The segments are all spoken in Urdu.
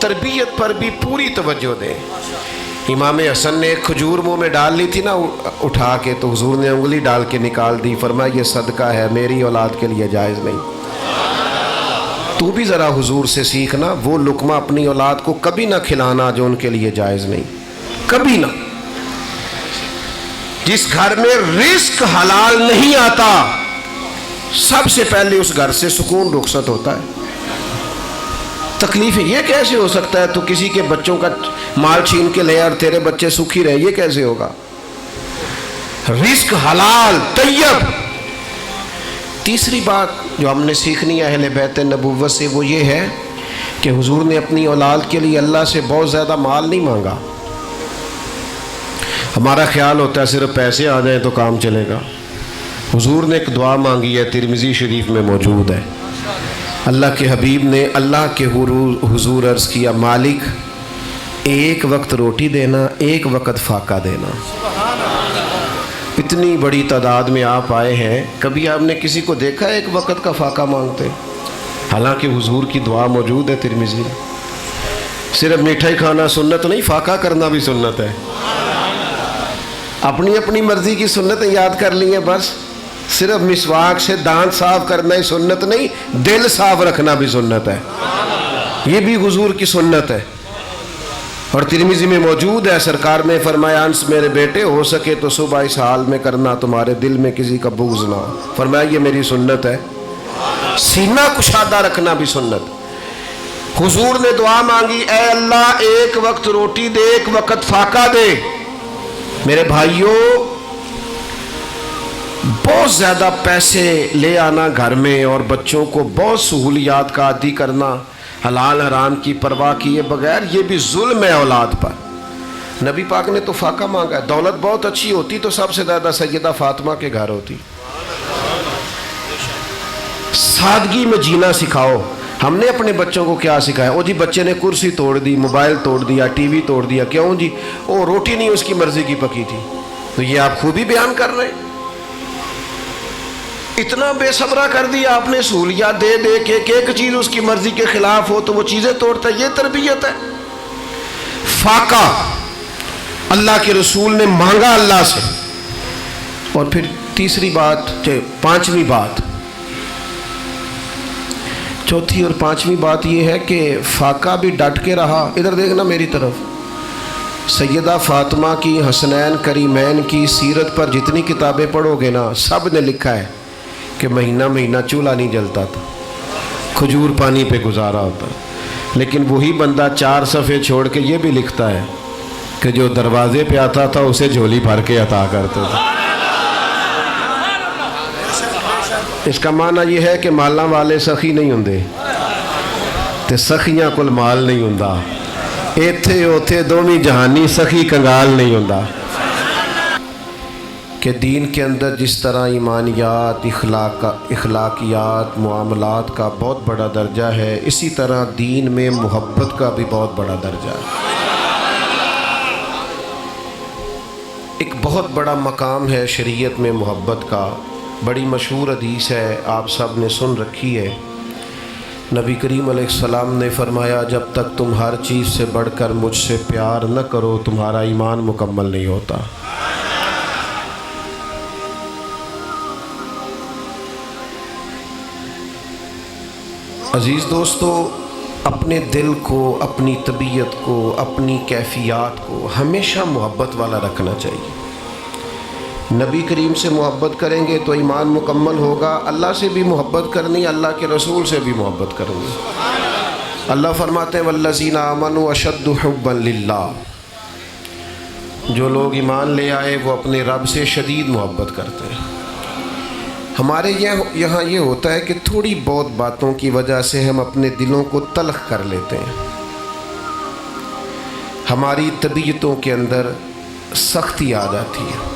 تربیت پر بھی پوری توجہ دیں۔ امام حسن نے ایک کھجور منہ میں ڈال لی تھی نا اٹھا کے، تو حضور نے انگلی ڈال کے نکال دی، فرمایا یہ صدقہ ہے، میری اولاد کے لیے جائز نہیں۔ تو بھی ذرا حضور سے سیکھنا، وہ لقمہ اپنی اولاد کو کبھی نہ کھلانا جو ان کے لیے جائز نہیں، کبھی نہ۔ جس گھر میں رزق حلال نہیں آتا، سب سے پہلے اس گھر سے سکون رخصت ہوتا ہے۔ تکلیف یہ کیسے ہو سکتا ہے تو کسی کے بچوں کا مال چھین کے لے اور تیرے بچے سکھی رہے، یہ کیسے ہوگا؟ رزق حلال طیب۔ تیسری بات جو ہم نے سیکھنی ہے اہل بیت نبوت سے، وہ یہ ہے کہ حضور نے اپنی اولاد کے لیے اللہ سے بہت زیادہ مال نہیں مانگا۔ ہمارا خیال ہوتا ہے صرف پیسے آ جائیں تو کام چلے گا۔ حضور نے ایک دعا مانگی ہے، ترمذی شریف میں موجود ہے۔ اللہ کے حبیب نے اللہ کے حضور عرض کیا، مالک ایک وقت روٹی دینا، ایک وقت فاقہ دینا۔ اتنی بڑی تعداد میں آپ آئے ہیں، کبھی آپ نے کسی کو دیکھا ایک وقت کا فاقہ مانگتے؟ حالانکہ حضور کی دعا موجود ہے ترمذی میں۔ صرف میٹھائی کھانا سنت نہیں، فاقہ کرنا بھی سنت ہے۔ اپنی اپنی مرضی کی سنتیں یاد کر لی ہیں بس، صرف مسواک سے دانت صاف کرنا ہی سنت نہیں، دل صاف رکھنا بھی سنت ہے، یہ بھی حضور کی سنت ہے۔ اور ترمذی میں موجود ہے، سرکار نے فرمایا، انس میرے بیٹے ہو سکے تو صبح اس حال میں کرنا تمہارے دل میں کسی کا بغض نہ ہو۔ فرمایا یہ میری سنت ہے، سینہ کشادہ رکھنا بھی سنت۔ حضور نے دعا مانگی، اے اللہ ایک وقت روٹی دے، ایک وقت فاقہ دے۔ میرے بھائیوں، بہت زیادہ پیسے لے آنا گھر میں اور بچوں کو بہت سہولیات کا عادی کرنا، حلال حرام کی پرواہ کیے بغیر، یہ بھی ظلم ہے اولاد پر۔ نبی پاک نے تو فاقہ مانگا ہے۔ دولت بہت اچھی ہوتی تو سب سے زیادہ سیدہ فاطمہ کے گھر ہوتی۔ سادگی میں جینا سکھاؤ۔ ہم نے اپنے بچوں کو کیا سکھایا؟ او جی بچے نے کرسی توڑ دی، موبائل توڑ دیا، ٹی وی توڑ دیا، کیوں جی؟ او روٹی نہیں اس کی مرضی کی پکی تھی۔ تو یہ آپ خوبی بیان کر رہے ہیں؟ اتنا بے صبرا کر دیا آپ نے، سہولیات دے دے کے ایک چیز اس کی مرضی کے خلاف ہو تو وہ چیزیں توڑتا ہے، یہ تربیت ہے؟ فاقہ اللہ کے رسول نے مانگا اللہ سے۔ اور پھر تیسری بات، پانچویں بات، چوتھی اور پانچویں بات یہ ہے کہ فاقہ بھی ڈٹ کے رہا۔ ادھر دیکھنا میری طرف، سیدہ فاطمہ کی، حسنین کریمین کی سیرت پر جتنی کتابیں پڑھو گے نا، سب نے لکھا ہے کہ مہینہ مہینہ چولہا نہیں جلتا تھا، کھجور پانی پہ گزارا ہوتا۔ لیکن وہی بندہ 4 صفحے چھوڑ کے یہ بھی لکھتا ہے کہ جو دروازے پہ آتا تھا اسے جھولی بھر کے عطا کرتے تھے۔ اس کا معنی یہ ہے کہ مالاں والے سخی نہیں ہوندے تے سخیاں کل مال نہیں ہوندا، ایتھے اوتھے دوویں جہانی سخی کنگال نہیں ہوندا۔ کہ دین کے اندر جس طرح ایمانیات، اخلاقیات، معاملات کا بہت بڑا درجہ ہے، اسی طرح دین میں محبت کا بھی بہت بڑا درجہ ہے۔ ایک بہت بڑا مقام ہے شریعت میں محبت کا۔ بڑی مشہور حدیث ہے، آپ سب نے سن رکھی ہے۔ نبی کریم علیہ السلام نے فرمایا، جب تک تم ہر چیز سے بڑھ کر مجھ سے پیار نہ کرو تمہارا ایمان مکمل نہیں ہوتا۔ عزیز دوستو، اپنے دل کو، اپنی طبیعت کو، اپنی کیفیات کو ہمیشہ محبت والا رکھنا چاہیے۔ نبی کریم سے محبت کریں گے تو ایمان مکمل ہوگا۔ اللہ سے بھی محبت کرنی، اللہ کے رسول سے بھی محبت کرنی۔ اللہ فرماتے ہیں والذین آمنوا اشد حبا للہ، جو لوگ ایمان لے آئے وہ اپنے رب سے شدید محبت کرتے ہیں۔ ہمارے یہاں یہ ہوتا ہے کہ تھوڑی بہت باتوں کی وجہ سے ہم اپنے دلوں کو تلخ کر لیتے ہیں، ہماری طبیعتوں کے اندر سختی آ جاتی ہے،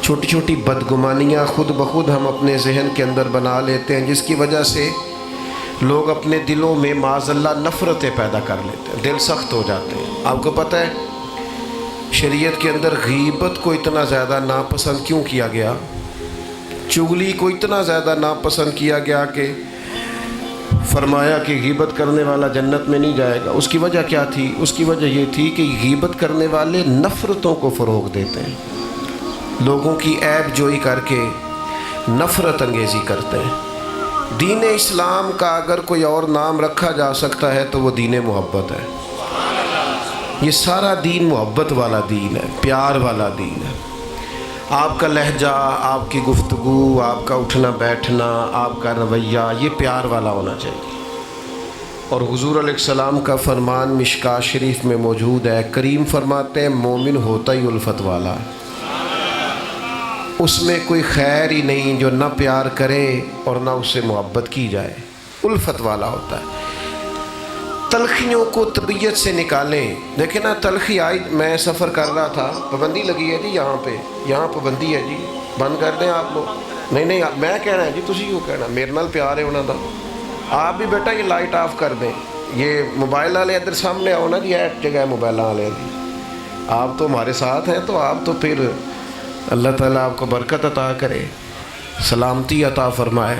چھوٹی چھوٹی بدگمانیاں خود بخود ہم اپنے ذہن کے اندر بنا لیتے ہیں، جس کی وجہ سے لوگ اپنے دلوں میں معاذ اللہ نفرتیں پیدا کر لیتے ہیں، دل سخت ہو جاتے ہیں۔ آپ کو پتہ ہے شریعت کے اندر غیبت کو اتنا زیادہ ناپسند کیوں کیا گیا؟ چغلی کو اتنا زیادہ ناپسند کیا گیا کہ فرمایا کہ غیبت کرنے والا جنت میں نہیں جائے گا۔ اس کی وجہ کیا تھی؟ اس کی وجہ یہ تھی کہ غیبت کرنے والے نفرتوں کو فروغ دیتے ہیں، لوگوں کی عیب جوئی کر کے نفرت انگیزی کرتے ہیں۔ دین اسلام کا اگر کوئی اور نام رکھا جا سکتا ہے تو وہ دین محبت ہے۔ یہ سارا دین محبت والا دین ہے، پیار والا دین ہے۔ آپ کا لہجہ، آپ کی گفتگو، آپ کا اٹھنا بیٹھنا، آپ کا رویہ، یہ پیار والا ہونا چاہیے۔ اور حضور علیہ السلام کا فرمان مشکاۃ شریف میں موجود ہے، کریم فرماتے ہیں مومن ہوتا ہی الفت والا، اس میں کوئی خیر ہی نہیں جو نہ پیار کرے اور نہ اس سے محبت کی جائے، الفت والا ہوتا ہے۔ تلخیوں کو طبیعت سے نکالیں۔ دیکھیں نا، تلخی آئی، میں سفر کر رہا تھا، پابندی لگی ہے جی یہاں پابندی ہے جی، بند کر دیں آپ لوگ۔ نہیں میں کہنا ہے جی، تسی کیوں کہنا، میرے نال پیار ہے انہوں دا۔ آپ بھی بیٹا یہ لائٹ آف کر دیں، یہ موبائل والے ادھر سامنے آؤ نا جی، ایٹ جگہ ہے موبائل والے دی، آپ تو ہمارے ساتھ ہیں، تو آپ تو پھر اللہ تعالیٰ آپ کو برکت عطا کرے، سلامتی عطا فرمائے۔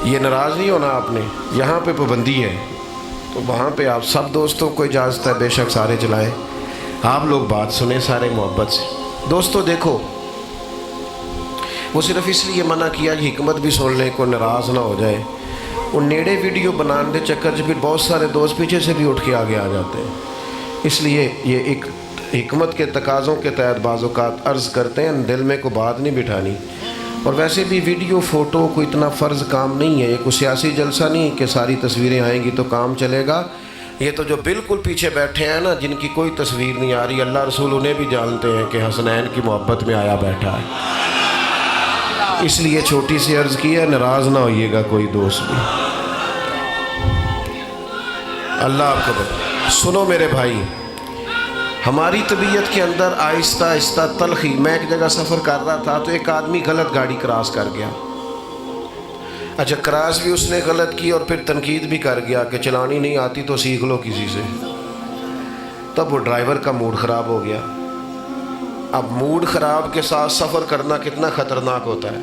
یہ ناراض نہیں ہونا آپ نے، یہاں پہ پابندی ہے تو وہاں پہ آپ سب دوستوں کو اجازت ہے، بے شک سارے چلائیں، آپ لوگ بات سنیں سارے محبت سے۔ دوستو دیکھو، وہ صرف اس لیے منع کیا کہ حکمت بھی سن لیں، کوئی ناراض نہ ہو جائے۔ وہ نیڑے ویڈیو بنانے دے چکر پھر بہت سارے دوست پیچھے سے بھی اٹھ کے آگے آ جاتے ہیں، اس لیے یہ ایک حکمت کے تقاضوں کے تحت بعض اوقات عرض کرتے ہیں، دل میں کو بات نہیں بٹھانی۔ اور ویسے بھی ویڈیو فوٹو کوئی اتنا فرض کام نہیں ہے، یہ کوئی سیاسی جلسہ نہیں کہ ساری تصویریں آئیں گی تو کام چلے گا۔ یہ تو جو بالکل پیچھے بیٹھے ہیں نا، جن کی کوئی تصویر نہیں آ رہی، اللہ رسول انہیں بھی جانتے ہیں کہ حسنین کی محبت میں آیا بیٹھا ہے، اس لیے چھوٹی سی عرض کی ہے، ناراض نہ ہوئیے گا کوئی دوست بھی۔ اللہ آپ کو بتا۔ سنو میرے بھائی، ہماری طبیعت کے اندر آہستہ آہستہ تلخی۔ میں ایک جگہ سفر کر رہا تھا تو ایک آدمی غلط گاڑی کراس کر گیا، اچھا کراس بھی اس نے غلط کی اور پھر تنقید بھی کر گیا کہ چلانی نہیں آتی تو سیکھ لو کسی سے۔ تب وہ ڈرائیور کا موڈ خراب ہو گیا۔ اب موڈ خراب کے ساتھ سفر کرنا کتنا خطرناک ہوتا ہے۔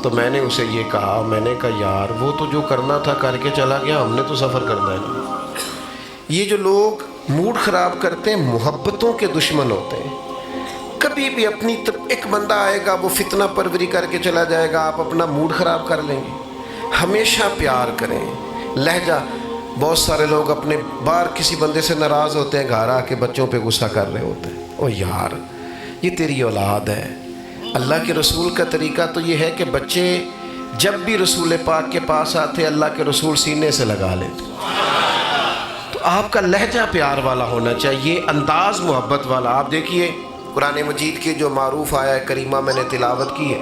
تو میں نے اسے یہ کہا، میں نے کہا یار وہ تو جو کرنا تھا کر کے چلا گیا، ہم نے تو سفر کرنا ہے نا۔ یہ جو لوگ موڈ خراب کرتے ہیں محبتوں کے دشمن ہوتے ہیں۔ کبھی بھی اپنی ایک بندہ آئے گا وہ فتنہ پروری کر کے چلا جائے گا، آپ اپنا موڈ خراب کر لیں گے۔ ہمیشہ پیار کریں۔ لہجہ، بہت سارے لوگ اپنے باہر کسی بندے سے ناراض ہوتے ہیں، گھر آ کے بچوں پہ غصہ کر رہے ہوتے ہیں، او یار یہ تیری اولاد ہے۔ اللہ کے رسول کا طریقہ تو یہ ہے کہ بچے جب بھی رسول پاک کے پاس آتے اللہ کے رسول سینے سے لگا لیتے۔ تو آپ کا لہجہ پیار والا ہونا چاہیے، انداز محبت والا۔ آپ دیکھیے قرآن مجید کی جو معروف آیا کریمہ میں نے تلاوت کی ہے،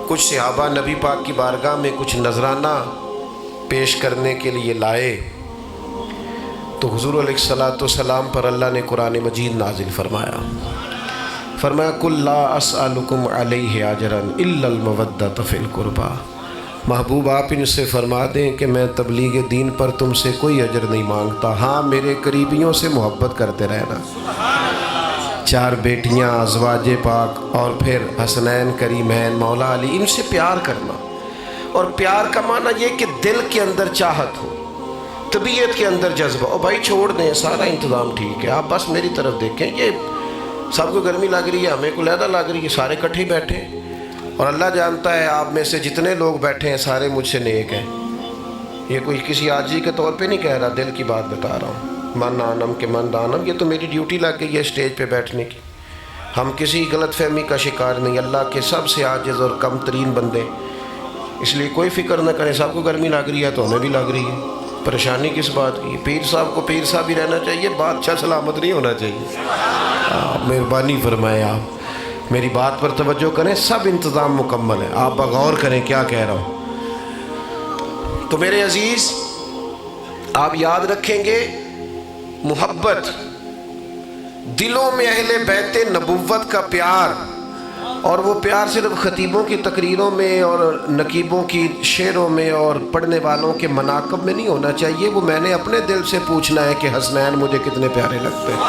کچھ صحابہ نبی پاک کی بارگاہ میں کچھ نذرانہ پیش کرنے کے لیے لائے تو حضور علیہ السلام پر اللہ نے قرآن مجید نازل فرمایا، فرمایا قُلْ لَا أَسْأَلُكُمْ عَلَيْهِ أَجْرًا إِلَّا الْمَوَدَّةَ فِي الْقُرْبَى۔ محبوب آپ ان سے فرما دیں کہ میں تبلیغ دین پر تم سے کوئی اجر نہیں مانگتا، ہاں میرے قریبیوں سے محبت کرتے رہنا۔ 4 بیٹیاں ازواج پاک اور پھر حسنین کریمین مولا علی، ان سے پیار کرنا۔ اور پیار کا معنی یہ کہ دل کے اندر چاہت ہو، طبیعت کے اندر جذبہ۔ اور بھائی چھوڑ دیں، سارا انتظام ٹھیک ہے، آپ بس میری طرف دیکھیں، یہ سب کو گرمی لگ رہی ہے، ہمیں کو علیحدہ لگ رہی ہے، سارے کٹھے بیٹھے، اور اللہ جانتا ہے آپ میں سے جتنے لوگ بیٹھے ہیں سارے مجھ سے نیک ہیں۔ یہ کوئی کسی عاجزی کے طور پہ نہیں کہہ رہا، دل کی بات بتا رہا ہوں۔ من آنم کے من دانم، یہ تو میری ڈیوٹی لگ گئی ہے اسٹیج پہ بیٹھنے کی۔ ہم کسی غلط فہمی کا شکار نہیں، اللہ کے سب سے عاجز اور کم ترین بندے، اس لیے کوئی فکر نہ کریں۔ سب کو گرمی لگ رہی ہے تو ہمیں بھی لگ رہی ہے، پریشانی کس بات کی؟ پیر صاحب کو پیر صاحب ہی رہنا چاہیے، بادشاہ سلامت نہیں ہونا چاہیے۔ مہربانی فرمائے، آپ میری بات پر توجہ کریں، سب انتظام مکمل ہے، آپ بغور کریں کیا کہہ رہا ہوں۔ تو میرے عزیز، آپ یاد رکھیں گے محبت، دلوں میں اہل بیت نبوت کا پیار، اور وہ پیار صرف خطیبوں کی تقریروں میں اور نقیبوں کی شعروں میں اور پڑھنے والوں کے مناقب میں نہیں ہونا چاہیے، وہ میں نے اپنے دل سے پوچھنا ہے کہ حسنین مجھے کتنے پیارے لگتے ہیں۔